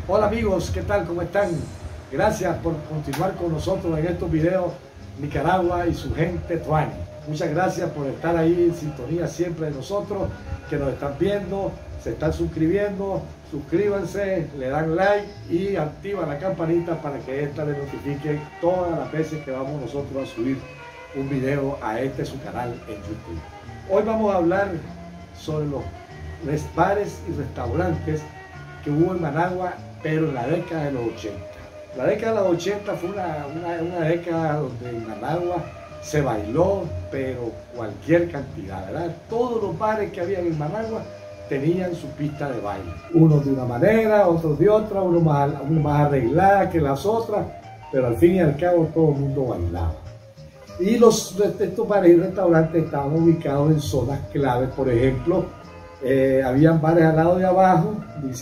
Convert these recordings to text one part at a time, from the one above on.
Hola amigos, ¿qué tal? ¿Cómo están? Gracias por continuar con nosotros en estos videos Nicaragua y su gente tuani. Muchas gracias por estar ahí en sintonía siempre de nosotros, que nos están viendo, se están suscribiendo. Suscríbanse, le dan like y activan la campanita para que esta les notifique todas las veces que vamos nosotros a subir un video a su canal en YouTube. Hoy vamos a hablar sobre los bares y restaurantes que hubo en Managua, pero en la década de los 80. La década de los 80 fue una década donde en Managua se bailó, pero cualquier cantidad, ¿verdad? Todos los bares que había en Managua tenían su pista de baile. Unos de una manera, otros de otra, uno más arreglada que las otras, pero al fin y al cabo todo el mundo bailaba. Y estos bares y restaurantes estaban ubicados en zonas claves. Por ejemplo, habían bares al lado de abajo,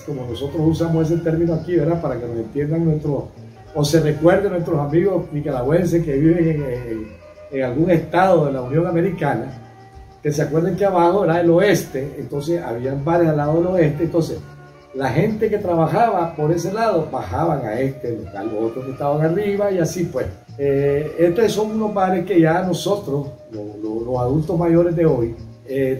como nosotros usamos ese término aquí, ¿verdad? Para que nos entiendan o se recuerden nuestros amigos nicaragüenses que viven en algún estado de la Unión Americana, que se acuerden que abajo era el oeste. Entonces habían bares al lado del oeste. Entonces la gente que trabajaba por ese lado bajaban a local, los otros que estaban arriba, y así pues. Estos son unos bares que ya nosotros, los adultos mayores de hoy,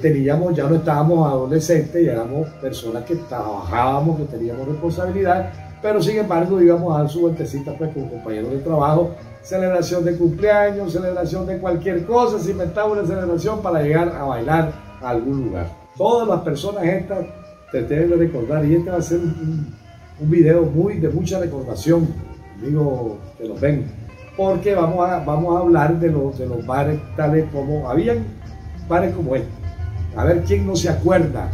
teníamos, ya no estábamos adolescentes, ya éramos personas que trabajábamos, que teníamos responsabilidad, pero sin embargo íbamos a dar su vueltecita pues con compañeros de trabajo, celebración de cumpleaños, celebración de cualquier cosa, se inventaba una celebración para llegar a bailar a algún lugar. Todas las personas estas te deben de recordar, y este va a ser un video de mucha recordación, digo que los ven, porque vamos a hablar de los bares tales como habían bares como este. A ver quién no se acuerda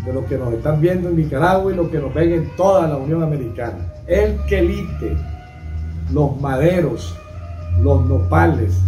de los que nos están viendo en Nicaragua y los que nos ven en toda la Unión Americana. El Quelite, Los Maderos, Los Nopales,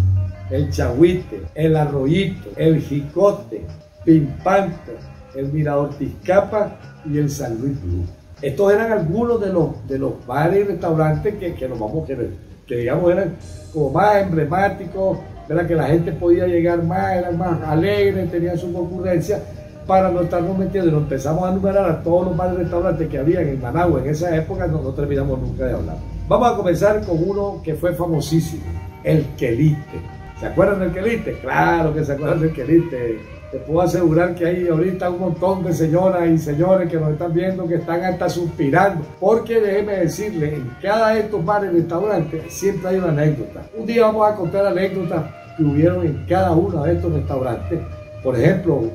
El Chagüite, El Arroyito, El Jicote, Pimpante, El Mirador Tizcapa y el San Luis Blue. Estos eran algunos de los bares y restaurantes que nos vamos a querer, que digamos eran como más emblemáticos, ¿verdad? Que la gente podía llegar más, eran más alegres, tenían su concurrencia, para no estarnos metiendo. Y nos empezamos a enumerar a todos los bares y restaurantes que había en Managua en esa época, no terminamos nunca de hablar. Vamos a comenzar con uno que fue famosísimo, el Quelite. ¿Se acuerdan del Quelite? Claro que se acuerdan del Quelite. Te puedo asegurar que hay ahorita un montón de señoras y señores que nos están viendo que están hasta suspirando, porque déjeme decirles, en cada de estos bares y restaurantes siempre hay una anécdota. Un día vamos a contar anécdotas que hubieron en cada uno de estos restaurantes. Por ejemplo,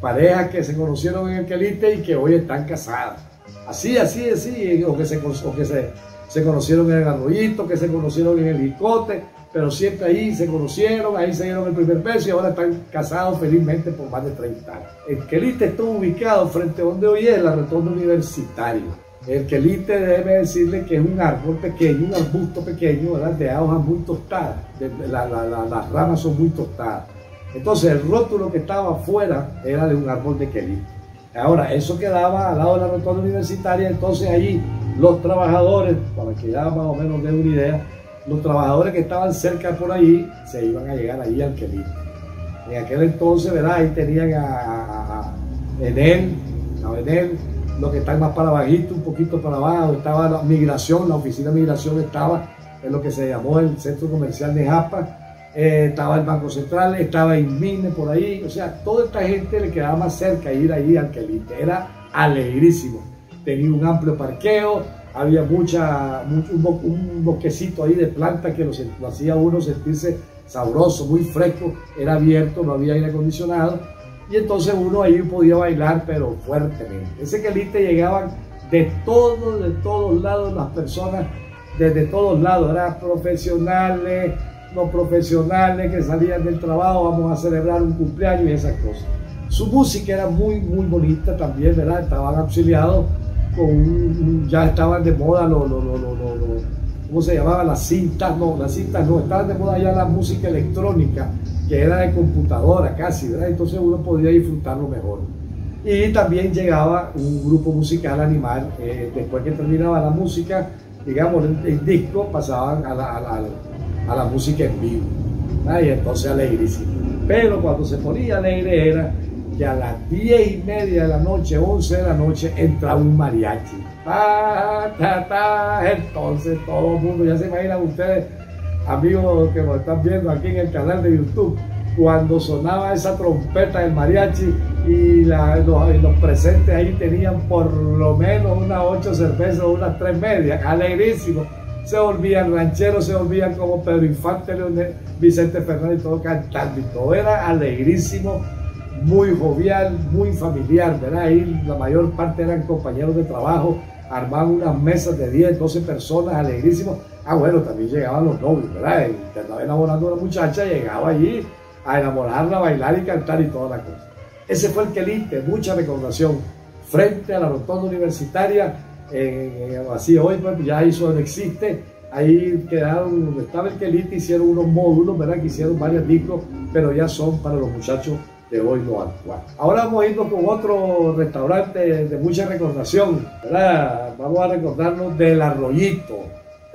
parejas que se conocieron en el Quelite y que hoy están casadas. Así, o que se conocieron en el Arroyito, que se conocieron en el Jicote, pero siempre ahí se conocieron, ahí se dieron el primer beso y ahora están casados felizmente por más de 30 años. El Quelite estuvo ubicado frente a donde hoy es la Rotonda Universitaria. El Quelite, déjeme decirle que es un árbol pequeño, un arbusto pequeño, ¿verdad? De hojas muy tostadas, las ramas son muy tostadas. Entonces el rótulo que estaba afuera era de un árbol de Quelite. Ahora, eso quedaba al lado de la Rotonda Universitaria. Entonces allí los trabajadores, para que ya más o menos den una idea, los trabajadores que estaban cerca por allí se iban a llegar allí al Quelite. En aquel entonces, ¿verdad? Ahí tenían a Enel, los que están más para bajito, un poquito para abajo, estaba la migración, la oficina de migración estaba en lo que se llamó el centro comercial de Japa, estaba el Banco Central, estaba Inmine por ahí. O sea, toda esta gente le quedaba más cerca ir ahí al Quelite. Era alegrísimo, tenía un amplio parqueo, había un bosquecito ahí de plantas que lo hacía uno sentirse sabroso, muy fresco, era abierto, no había aire acondicionado, y entonces uno ahí podía bailar, pero fuertemente. Ese Quelite llegaban de todos lados las personas, desde todos lados, eran profesionales, no profesionales, que salían del trabajo, vamos a celebrar un cumpleaños y esas cosas. Su música era muy bonita también, ¿verdad? Estaban auxiliados ya estaban de moda ¿cómo se llamaba? Las cintas no, estaban de moda ya la música electrónica, que era de computadora casi, ¿verdad? Entonces uno podía disfrutarlo mejor. Y también llegaba un grupo musical a animar, después que terminaba la música, digamos, el disco, pasaban a la música en vivo, ¿verdad? Y entonces alegrísimo. Pero cuando se ponía alegre era que a las 10:30 de la noche, 11 de la noche, entraba un mariachi. Entonces todo el mundo, ya se imaginan ustedes, amigos que nos están viendo aquí en el canal de YouTube, cuando sonaba esa trompeta del mariachi y los presentes ahí tenían por lo menos unas 8 cervezas o unas 3 medias, alegrísimos. Se volvían rancheros, se volvían como Pedro Infante, Leonel, Vicente Fernández, todo cantando y todo era alegrísimo, muy jovial, muy familiar, ¿verdad? Ahí la mayor parte eran compañeros de trabajo, armaban unas mesas de 10, 12 personas, alegrísimos. Ah, bueno, también llegaban los novios, ¿verdad? El que estaba enamorando a una muchacha llegaba allí a enamorarla, a bailar y cantar y toda la cosa. Ese fue el quelite, mucha recordación, frente a la rotonda universitaria. Así hoy pues ya eso no existe. Ahí quedaron, donde estaba el quelite, hicieron unos módulos, ¿verdad? Que hicieron varios discos, pero ya son para los muchachos de hoy lo actual. Ahora vamos a irnos con otro restaurante de mucha recordación, ¿verdad? Vamos a recordarnos del Arroyito.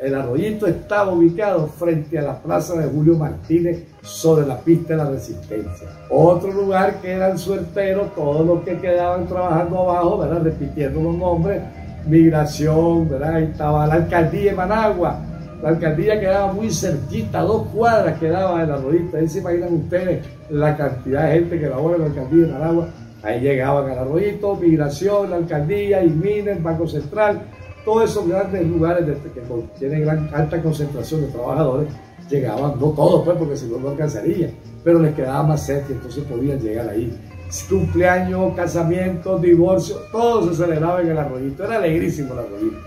El Arroyito estaba ubicado frente a la plaza de Julio Martínez, sobre la pista de la Resistencia. Otro lugar que eran suerteros, todos los que quedaban trabajando abajo, ¿verdad? Repitiendo los nombres, Migración, ¿verdad? Ahí estaba la alcaldía de Managua. La alcaldía quedaba muy cerquita, 2 cuadras quedaba el Arroyito. Ahí se imaginan ustedes la cantidad de gente que labora en la alcaldía de Managua. Ahí llegaban al Arroyito, Migración, la alcaldía, IMINES, Banco Central, todos esos grandes lugares que tienen alta concentración de trabajadores. Llegaban, no todos pues, porque si no, no alcanzarían, pero les quedaba más cerca, entonces podían llegar ahí. Cumpleaños, casamientos, divorcios, todo se celebraba en el Arroyito, era alegrísimo el Arroyito.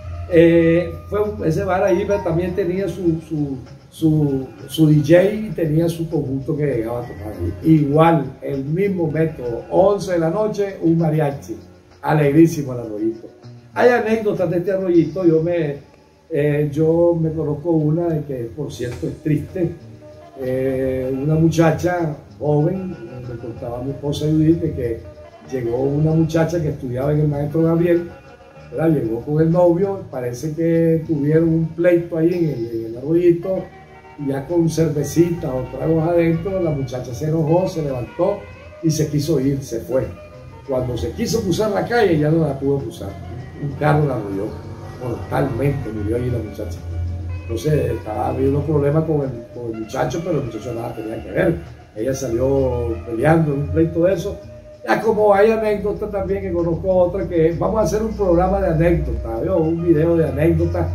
Ese bar ahí también tenía su DJ y tenía su conjunto que llegaba a tocar ahí. Igual, el mismo método, 11 de la noche, un mariachi, alegrísimo el Arroyito. Hay anécdotas de este Arroyito, yo me conozco una de que por cierto es triste. Una muchacha joven, me contaba mi esposa Judith, que llegó una muchacha que estudiaba en el Maestro Gabriel, ¿verdad? Llegó con el novio, parece que tuvieron un pleito ahí en el Arroyito, y ya con cervecita o tragos adentro, la muchacha se enojó, se levantó y se quiso ir, se fue. Cuando se quiso cruzar la calle ya no la pudo cruzar, un carro la arrolló, mortalmente murió ahí la muchacha. Entonces estaba habiendo problemas con el muchacho, pero el muchacho nada tenía que ver. Ella salió peleando en un pleito de eso. Ya como hay anécdotas también, que conozco otra, que vamos a hacer un programa de anécdotas, ¿vio? Un video de anécdotas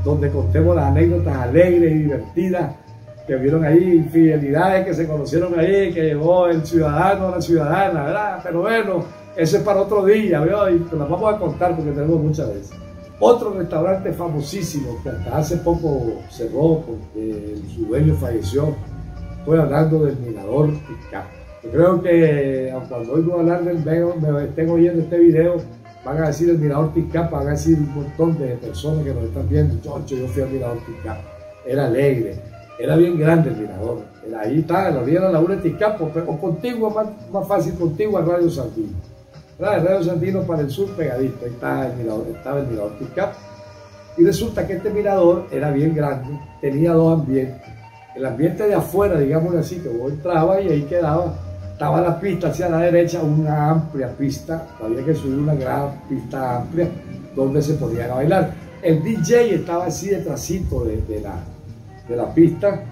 donde contemos las anécdotas alegres y divertidas que vieron ahí, infidelidades que se conocieron ahí, que llegó el ciudadano o la ciudadana, ¿verdad? Pero bueno, eso es para otro día, ¿vio? Y las vamos a contar porque tenemos muchas veces. Otro restaurante famosísimo que hasta hace poco cerró porque su dueño falleció, estoy hablando del Mirador Tizcapa. Yo creo que cuando oigo hablar del me estén oyendo este video, van a decir el Mirador Tizcapa, van a decir un montón de personas que nos están viendo, yo fui al Mirador Tizcapa, era alegre, era bien grande el mirador, ahí está, en la orilla de la laguna de Tizcapa, o contigo, más fácil, contigo a Radio Sandino. Radio Sandino para el sur pegadito, ahí está el mirador, estaba el Mirador Tizcapa. Y resulta que este mirador era bien grande, tenía 2 ambientes. El ambiente de afuera, digámoslo así, que vos entrabas y ahí quedaba, estaba la pista hacia la derecha, una amplia pista, había que subir una gran pista amplia donde se podía bailar. El DJ estaba así detrásito de la pista,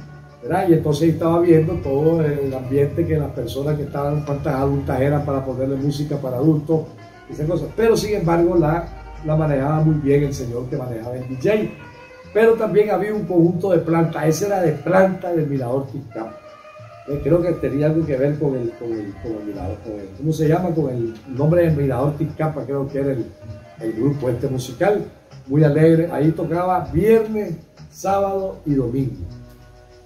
¿verdad? Y entonces estaba viendo todo el ambiente, que las personas que estaban, cuántas adultas eran para ponerle música para adultos, esas cosas. Pero sin embargo la manejaba muy bien el señor que manejaba el DJ. Pero también había un conjunto de plantas, ese era de planta del Mirador Tizcapa. Creo que tenía algo que ver con el Mirador, ¿cómo se llama? Con el nombre del Mirador Tizcapa, creo que era el grupo este musical, muy alegre. Ahí tocaba viernes, sábado y domingo,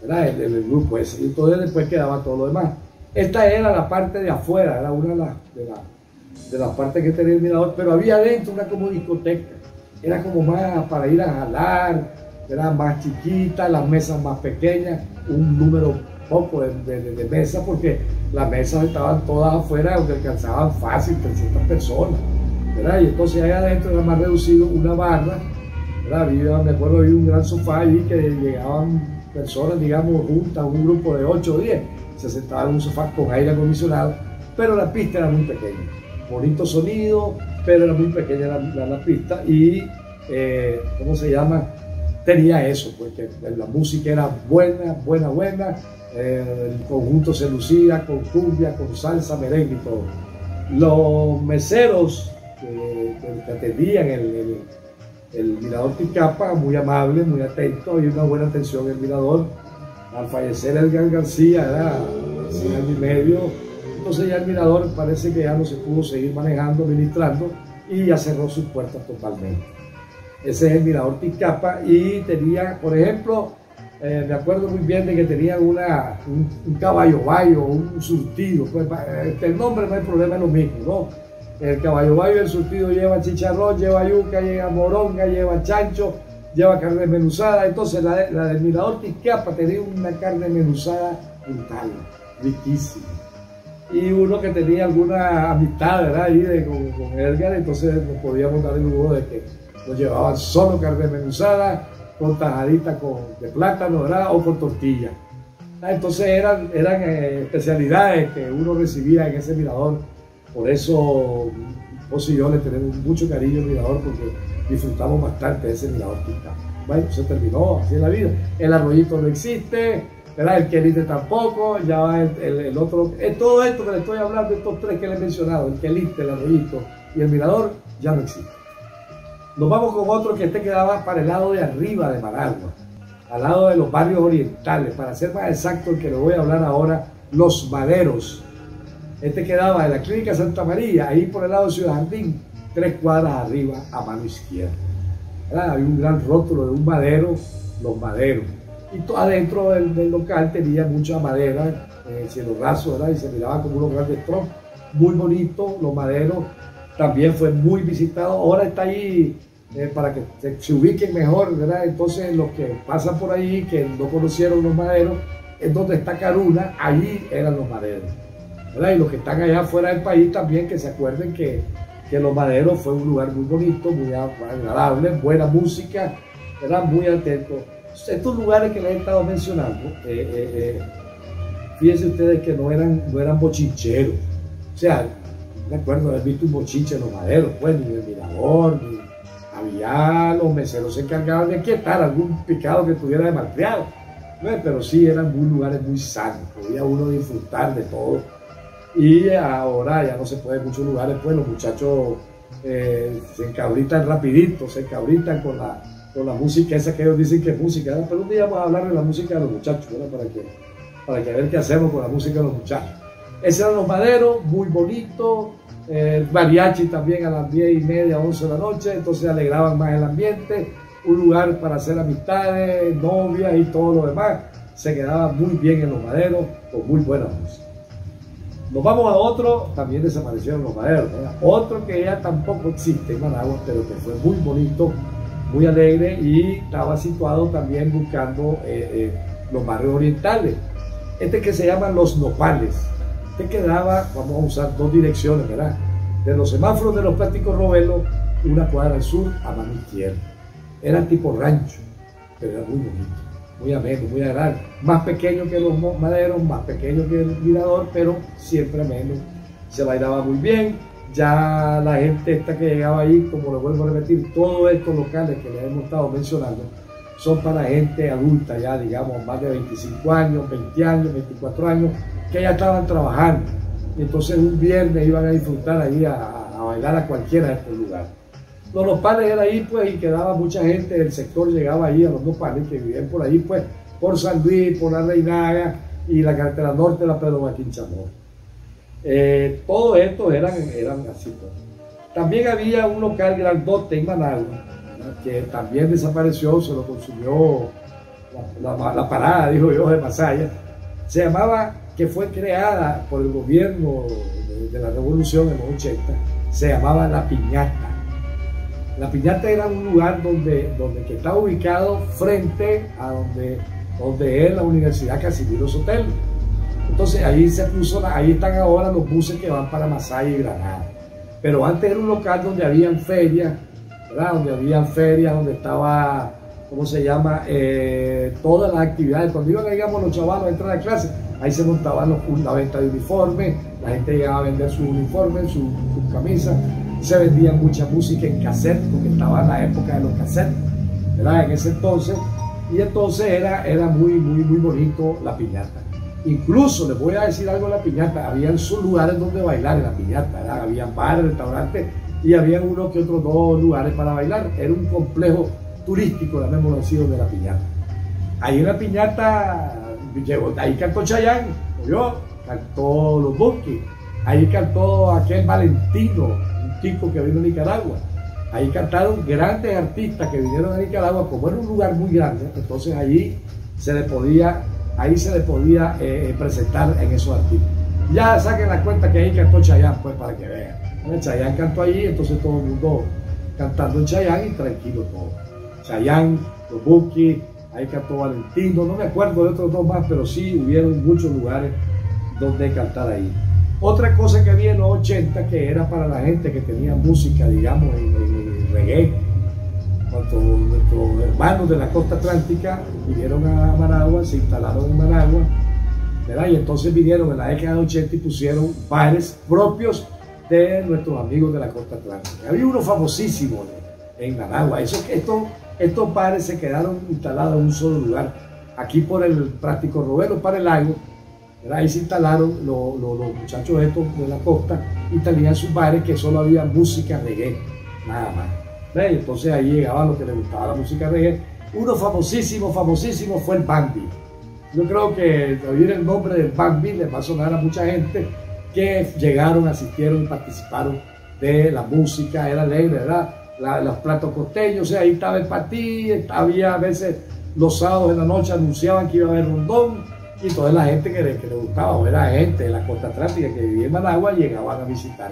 ¿verdad? El grupo ese. Y entonces después quedaba todo lo demás. Esta era la parte de afuera, era una de las partes que tenía el mirador, pero había adentro una como discoteca. Era como más para ir a jalar, era más chiquita, las mesas más pequeñas, un número poco de mesas, porque las mesas estaban todas afuera, donde alcanzaban fácil 300 personas, ¿verdad? Y entonces ahí adentro era más reducido, una barra, ¿verdad? Me acuerdo, había un gran sofá ahí que llegaban personas, digamos, juntas, un grupo de 8 o 10, se sentaban en un sofá con aire acondicionado, pero la pista era muy pequeña. Bonito sonido, pero era muy pequeña la pista y, ¿cómo se llama? Tenía eso, porque la música era buena, el conjunto se lucía con cumbia, con salsa, merengue y todo. Los meseros que atendían el Mirador Ticapa, muy amables, muy atentos, y una buena atención en el Mirador. Al fallecer Edgar García, era 100 años y medio, entonces ya el Mirador parece que ya no se pudo seguir manejando, administrando, y ya cerró sus puertas totalmente. Ese es el Mirador Ticapa, y tenía, por ejemplo, me acuerdo muy bien de que tenía un caballo bayo, un surtido, pues, el nombre no hay problema, es lo mismo, ¿no? El caballo bayo, el surtido lleva chicharrón, lleva yuca, lleva moronga, lleva chancho, lleva carne desmenuzada. Entonces la del Mirador Ticapa tenía una carne desmenuzada brutal, riquísima. Y uno que tenía alguna amistad, ¿verdad? Ahí con Edgar, entonces nos podíamos dar el lujo de que nos llevaban solo carne desmenuzada, con tajadita de plátano, ¿verdad? O con tortilla. Entonces eran especialidades que uno recibía en ese Mirador. Por eso vos y yo le tenemos mucho cariño al Mirador, porque disfrutamos bastante de ese Mirador Ticapa. Bueno, se terminó, así es la vida. El Arroyito no existe, ¿verdad? El Quelite tampoco, ya va el otro. Todo esto que le estoy hablando, estos tres que le he mencionado, el Quelite, el Arroyito y el Mirador, ya no existe. Nos vamos con otro que quedaba para el lado de arriba de Managua, al lado de los barrios orientales, para ser más exacto, el que le voy a hablar ahora, Los Maderos. Quedaba en la Clínica Santa María, ahí por el lado de Ciudad Jardín, 3 cuadras arriba a mano izquierda. Había un gran rótulo de un madero, Los Maderos. Y adentro del local tenía mucha madera, cielo raso, ¿verdad? Y se miraba como unos grandes troncos. Muy bonito, Los Maderos. También fue muy visitado. Ahora está ahí para que se ubiquen mejor, ¿verdad? Entonces los que pasan por ahí, que no conocieron Los Maderos, es donde está Caruna, allí eran Los Maderos, ¿verdad? Y los que están allá fuera del país también, que se acuerden que Los Maderos fue un lugar muy bonito, muy agradable, buena música, ¿verdad? Muy atento. Estos lugares que les he estado mencionando, fíjense ustedes que no eran bochincheros. O sea, me acuerdo de haber visto un bochinche en Los Maderos, pues, ni en el Mirador, ni había los meseros se encargaban de quietar algún picado que tuviera de malcriado. Pero sí eran lugares muy sanos, podía uno disfrutar de todo. Y ahora ya no se puede en muchos lugares, pues los muchachos se encabritan rapidito, se encabritan con la música esa que ellos dicen que es música, ¿verdad? Pero un día vamos a hablar de la música de los muchachos, ¿verdad? Para que ver qué hacemos con la música de los muchachos. Esos eran Los Maderos, muy bonito, mariachi también a las 10:30, 11 de la noche, entonces alegraban más el ambiente, un lugar para hacer amistades, novias y todo lo demás. Se quedaba muy bien en Los Maderos, con muy buena música. Nos vamos a otro, también desaparecieron Los Maderos, ¿verdad? Otro que ya tampoco existe en Managua, pero que fue muy bonito, muy alegre, y estaba situado también buscando los barrios orientales. Que se llama Los Nopales. Quedaba, vamos a usar 2 direcciones, ¿verdad? De los semáforos de los Plásticos Robelo, 1 cuadra al sur a mano izquierda. Era tipo rancho, pero era muy bonito, muy ameno, muy agradable. Más pequeño que Los Maderos, más pequeño que el Mirador, pero siempre ameno. Se bailaba muy bien. Ya la gente que llegaba ahí, como lo vuelvo a repetir, todos estos locales que les hemos estado mencionando son para gente adulta, ya digamos más de 25 años, 20 años, 24 años, que ya estaban trabajando. Y entonces un viernes iban a disfrutar ahí a bailar a cualquiera de estos lugares. Los Nopales era ahí, pues, y quedaba mucha gente del sector, llegaba ahí a Los Nopales, que vivían por ahí, pues, por San Luis, por la Reinaga y la carretera norte, la Pedro Joaquín Chamorro. Todos estos eran así, pues. También había un local grandote en Managua, que también desapareció, se lo consumió la parada, dijo yo, de Masaya. Se llamaba, que fue creada por el gobierno de la Revolución en los 80, se llamaba La Piñata. La Piñata era un lugar que estaba ubicado frente a donde es la Universidad Casimiro Sotelo. Entonces ahí ahí están ahora los buses que van para Masaya y Granada. Pero antes era un local donde habían ferias, ¿verdad? Donde estaba, ¿cómo se llama? Todas las actividades. Cuando iban, digamos, los chavalos a entrar a clase, ahí se montaban la venta de uniformes, la gente llegaba a vender sus uniformes, sus camisas, se vendía mucha música en cassette, porque estaba en la época de los cassettes, ¿verdad? En ese entonces, y entonces era muy bonito la piñata. Incluso les voy a decir algo de la piñata, habían sus lugares donde bailar en la piñata, ¿verdad? Habían bares, restaurantes, y había uno que otros dos lugares para bailar. Era un complejo turístico, llamémoslo así, de la piñata. Ahí en la piñata, ahí cantó Chayanne, yo, cantó Los Bunkis, ahí cantó aquel Valentino, un chico que vino de Nicaragua. Ahí cantaron grandes artistas que vinieron a Nicaragua. Como era un lugar muy grande, entonces ahí se le podía presentar en esos artistas. Ya saquen la cuenta que ahí cantó Chayanne, pues, para que vean. Chayanne cantó allí, entonces todo el mundo cantando en Chayanne y tranquilo todo. Chayanne, Los Bunkis, ahí cantó Valentino, no me acuerdo de otros dos más, pero sí hubieron muchos lugares donde cantar ahí. Otra cosa que había en los 80, que era para la gente que tenía música, digamos, en reggae, cuando nuestros hermanos de la costa atlántica vinieron a Managua, se instalaron en Managua, ¿verdad? Y entonces vinieron en la década de 80 y pusieron bares propios de nuestros amigos de la costa atlántica. Había uno famosísimo en Managua. Estos bares se quedaron instalados en un solo lugar, aquí por el Práctico Robelo, para el lago. Ahí se instalaron los muchachos estos de la costa y tenían sus bares que solo había música reggae, nada más. Y entonces ahí llegaban los que les gustaba la música reggae. Uno famosísimo fue el Bambi. Yo creo que oír el nombre del Bambi les va a sonar a mucha gente que llegaron, asistieron y participaron de la música. Era alegre, ¿verdad? Los platos costeños, o sea, ahí estaba el patí, había a veces los sábados en la noche anunciaban que iba a haber rondón. Y toda la gente que le gustaba, o era gente de la costa atlántica que vivía en Managua, llegaban a visitar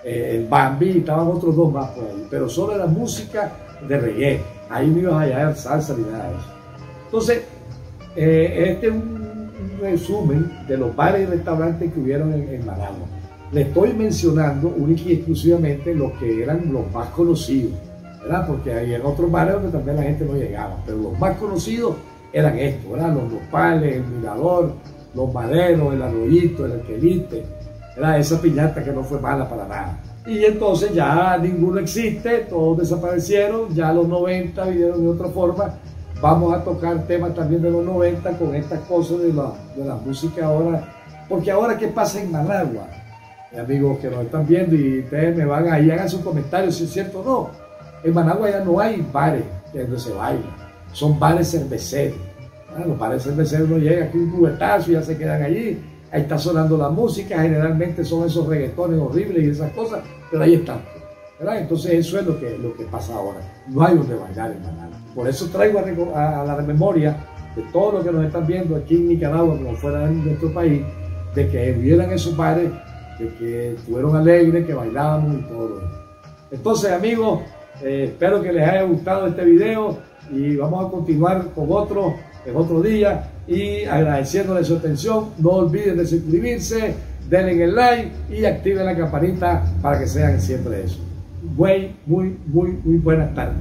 el Bambi, y estaban otros dos más por ahí, pero solo era música de reggae. Ahí no ibas a hallar salsa ni nada de eso. Entonces, este es un resumen de los bares y restaurantes que hubieron en Managua. Le estoy mencionando única y exclusivamente los que eran los más conocidos, ¿verdad? Porque había otros bares donde también la gente no llegaba, pero los más conocidos eran estos, ¿verdad? Los Nopales, el Mirador, los Maderos, el Arroyito, el Aquelite, era esa piñata que no fue mala para nada. Y entonces ya ninguno existe, todos desaparecieron, ya los 90 vinieron de otra forma. Vamos a tocar temas también de los 90 con estas cosas de la música ahora, porque ahora ¿qué pasa en Managua? Amigos que nos están viendo y ustedes me van ahí, hagan sus comentarios si es cierto o no. En Managua ya no hay bares donde se baila. Son bares cerveceros. Los bares cerveceros no llegan aquí un cubetazo y ya se quedan allí. Ahí está sonando la música, generalmente son esos reggaetones horribles y esas cosas, pero ahí están, ¿verdad? Entonces eso es lo que pasa ahora. No hay donde bailar en Managua. Por eso traigo a la memoria de todos los que nos están viendo aquí en Nicaragua, como fuera de nuestro país, de que vieran esos bares, de que estuvieron alegres, que bailábamos y todo lo demás. Entonces, amigos, espero que les haya gustado este video y vamos a continuar con otro en otro día y agradeciéndoles su atención. No olviden de suscribirse, denle el like y activen la campanita para que sean siempre eso. Muy buenas tardes.